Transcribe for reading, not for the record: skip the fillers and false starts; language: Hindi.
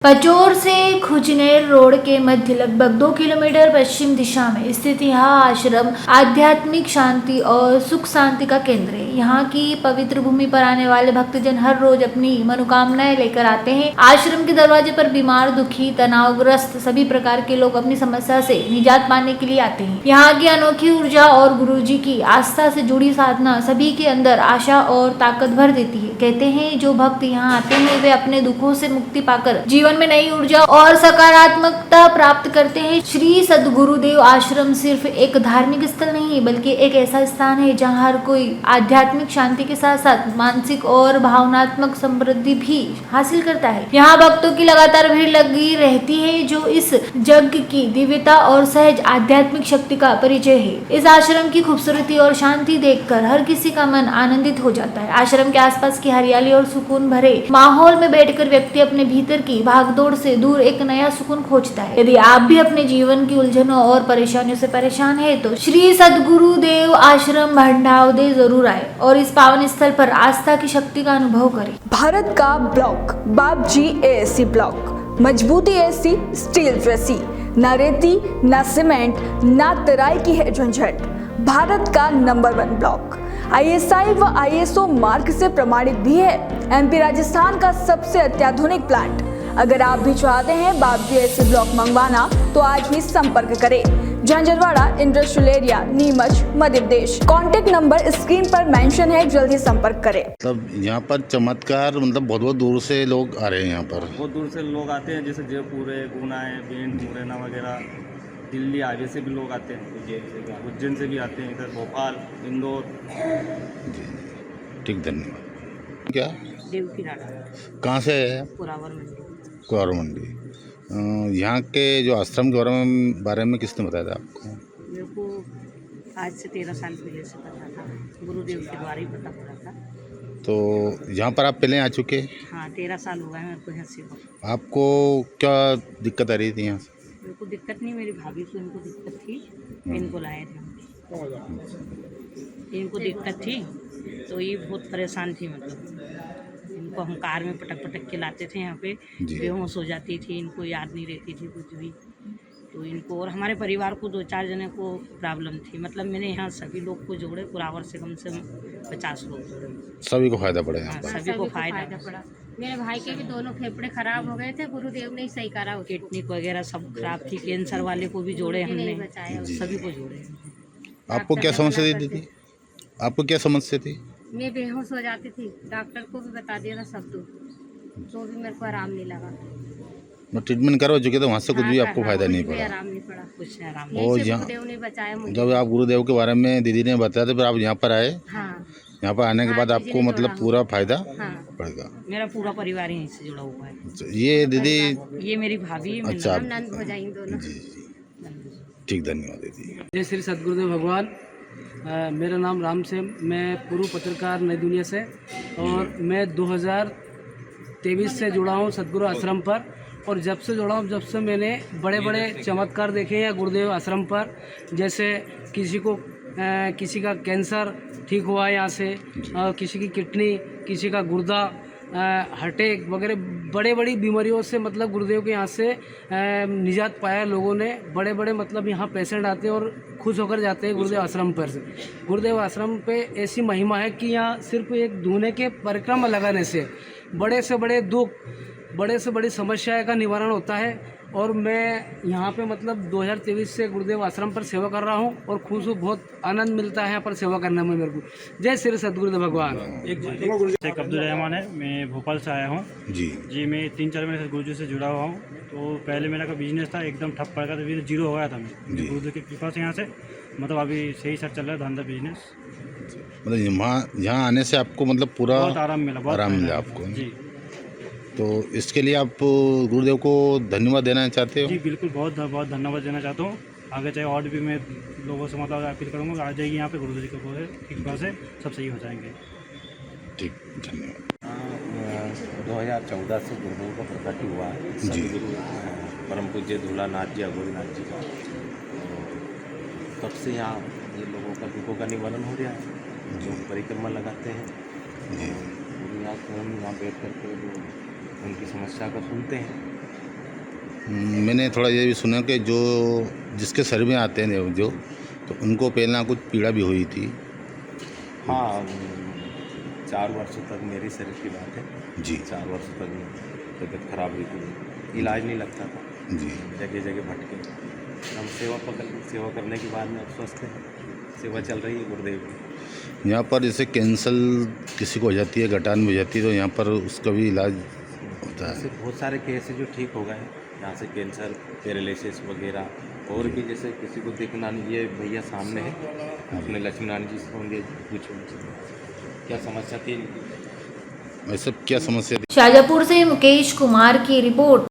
पचोर से खुजनेर रोड के मध्य लगभग 2 किलोमीटर पश्चिम दिशा में स्थित यह आश्रम आध्यात्मिक शांति और सुख शांति का केंद्र है। यहाँ की पवित्र भूमि पर आने वाले भक्तजन हर रोज अपनी मनोकामनाएं लेकर आते हैं। आश्रम के दरवाजे पर बीमार, दुखी, तनावग्रस्त सभी प्रकार के लोग अपनी समस्या से निजात पाने के लिए आते हैं। यहाँ की अनोखी ऊर्जा और गुरुजी की आस्था से जुड़ी साधना सभी के अंदर आशा और ताकत भर देती है। कहते हैं जो भक्त यहाँ आते हैं वे अपने दुखों से मुक्ति पाकर जीवन में नई ऊर्जा और सकारात्मकता प्राप्त करते हैं। श्री सद्गुरुदेव आश्रम सिर्फ एक धार्मिक स्थल नहीं है बल्कि एक ऐसा स्थान है जहाँ हर कोई आध्यात्मिक शांति के साथ साथ मानसिक और भावनात्मक समृद्धि भी हासिल करता है। यहाँ भक्तों की लगातार भीड़ लगी रहती है जो इस यज्ञ की दिव्यता और सहज आध्यात्मिक शक्ति का परिचय है। इस आश्रम की खूबसूरती और शांति देखकर हर किसी का मन आनंदित हो जाता है। आश्रम के आसपास की हरियाली और सुकून भरे माहौल में बैठकर व्यक्ति अपने भीतर की भागदौड़ से दूर एक नया सुकून खोजता है। यदि आप भी अपने जीवन की उलझनों और परेशानियों से परेशान है तो श्री सद्गुरुदेव आश्रम भंडावदे जरूर आए और इस पावन स्थल पर आस्था की शक्ति का अनुभव करें। भारत का ब्लॉक बापजी एएससी ब्लॉक, मजबूती एसी स्टील जैसी, न रेती न सीमेंट न तराई की है झंझट। भारत का नंबर 1 ब्लॉक ISI व ISO मार्क से प्रमाणित भी है। MP राजस्थान का सबसे अत्याधुनिक प्लांट। अगर आप भी चाहते हैं बापजी एएससी ब्लॉक मंगवाना तो आज ही संपर्क करें। झंझरवाड़ा industrial area, Neemuch, Madhya Pradesh. Contact number screen पर मेंशन है, जल्दी संपर्क करें। मतलब यहाँ पर चमत्कार मतलब बहुत बहुत दूर से लोग आ रहे हैं। यहाँ पर बहुत दूर से लोग आते हैं, जैसे जयपुर है, गुना है, भिंड, मुरैना वगैरह, दिल्ली हाईवे से भी लोग आते हैं, उज्जैन से भी आते हैं, इधर भोपाल, इंदौर। ठीक, धन्यवाद। क्या देवकी राणा, कहाँ से है? पुरावर मंडी। कुआर मंडी। यहाँ के जो आश्रम के बारे में किसने बताया था आपको? मेरे को आज से 13 साल पहले से पता था, गुरुदेव के द्वारा ही पता पड़ा था। तो यहाँ पर आप पहले आ चुके? हाँ, 13 साल हुआ है मेरे को यहाँ से। आपको क्या दिक्कत आ रही थी यहाँ से? मेरे को दिक्कत नहीं, मेरी भाभी को इनको दिक्कत थी, इनको लाए थे। इनको दिक्कत थी तो ये बहुत परेशान थी, मतलब इनको हम कार में पटक पटक के लाते थे। यहाँ पे बेहोश हो जाती थी, इनको याद नहीं रहती थी कुछ भी। तो इनको और हमारे परिवार को 2-4 जने को प्रॉब्लम थी। मतलब मैंने यहाँ सभी लोग को जोड़े, पुरावर से कम 50 लोग जोड़े। सभी को फायदा पड़ा यहाँ हाँ, पर? सभी को फायदा पड़ा। मेरे भाई के भी दोनों फेफड़े खराब हो गए थे, गुरुदेव ने ही सही करा। किडनी वगैरह सब खराब थी, कैंसर वाले को भी जोड़े हमने, सभी को जोड़े। आपको क्या समस्या थी? आपको क्या समस्या थी? मैं बेहोश हो जाती थी, डॉक्टर को भी बता दिया था सब तो भी मेरे को आराम नहीं लगा। मैं ट्रीटमेंट करवा चुके थे, वहाँ से कुछ भी आपको फायदा नहीं पड़ा? आराम नहीं पड़ा, कुछ आराम। और गुरुदेव ने बचाया मुझे। जब आप गुरुदेव के बारे में दीदी ने बताया तो फिर आप यहाँ पर आए? हाँ, यहाँ पर आने के बाद आपको मतलब पूरा फायदा हाँ, पड़ेगा? मेरा पूरा परिवार यहीं से जुड़ा हुआ है। ये दीदी, ये मेरी भाभी, अच्छा, हम नंद हो जाएंगे दोनों। ठीक, धन्यवाद दीदी। जय श्री सद्गुरुदेव भगवान। मेरा नाम राम से, मैं पूर्व पत्रकार नई दुनिया से, और मैं 2023 से जुड़ा हूँ सद्गुरु आश्रम पर। और जब से जुड़ा हूँ, जब से मैंने बड़े बड़े चमत्कार देखे हैं गुरुदेव आश्रम पर। जैसे किसी का कैंसर ठीक हुआ यहाँ से, और किसी की किडनी, किसी का गुर्दा, हार्ट अटैक वगैरह बड़े बड़ी बीमारियों से मतलब गुरुदेव के यहाँ से निजात पाया लोगों ने। बड़े बड़े मतलब यहाँ पेशेंट आते हैं और खुश होकर जाते हैं गुरुदेव आश्रम पर से। गुरुदेव आश्रम पे ऐसी महिमा है कि यहाँ सिर्फ एक धूने के परिक्रमा लगाने से बड़े से बड़े दुख, बड़े से बड़ी समस्या का निवारण होता है। और मैं यहाँ पे मतलब 2023 से गुरुदेव आश्रम पर सेवा कर रहा हूँ और खुश हूँ, बहुत आनंद मिलता है यहाँ पर सेवा करने में मेरे को। जय श्री सद्गुरुदेव भगवान। शेख अब्दुल रहमान है, मैं भोपाल से आया हूँ जी। मैं 3-4 महीने से गुरुजी से जुड़ा हुआ हूँ। तो पहले मेरा का बिजनेस था, एकदम ठप पड़ गया था, फिर जीरो हो गया था। मैं गुरुजी की कृपा से यहाँ से मतलब अभी सही सर चल रहा है धंधा, बिजनेस। मतलब यहाँ आने से आपको मतलब पूरा बहुत आराम मिला, आराम मिला आपको जी। तो इसके लिए आप गुरुदेव को धन्यवाद देना चाहते हो? जी बिल्कुल, बहुत बहुत धन्यवाद देना चाहता हूँ। आगे चाहे और भी मैं लोगों से मतलब अपील करूँगा, आ जाइए यहाँ पे, गुरुजी की कृपा से सब सही हो जाएंगे। ठीक, धन्यवाद। 2014 से गुरुदेव का प्रकट हुआ है, सद्गुरु परम पूज्य धूलानाथ जी, अघोरीनाथ जी का। तब से यहाँ ये लोगों का दुखों का निवारण हो रहा है, जो परिक्रमा लगाते हैं। यहाँ बैठ करके जो उनकी समस्या को सुनते हैं। मैंने थोड़ा ये भी सुना कि जो जिसके शरीर में आते हैं जो, तो उनको पहला कुछ पीड़ा भी हुई थी। हाँ, 4 वर्षों तक मेरे शरीर की बात है जी। 4 वर्षों तक तबीयत खराब हुई थी, इलाज नहीं लगता था जी। जगह जगह भटके। हम सेवा करने के बाद में अब स्वस्थ हैं, सेवा चल रही है गुरुदेव की। यहाँ पर जैसे कैंसर किसी को हो जाती है, गठान में हो जाती है, तो यहाँ पर उसका भी इलाज होता ऐसे है। बहुत सारे केस जो ठीक हो गए हैं यहाँ से, कैंसर, पैरालिसिस वगैरह, और भी जैसे किसी को देखना नहीं। ये भैया सामने है, अपने लक्ष्मी नारायण जी से होंगे, पूछो क्या समस्या थी। वैसे क्या समस्या थी? शाजापुर से मुकेश कुमार की रिपोर्ट।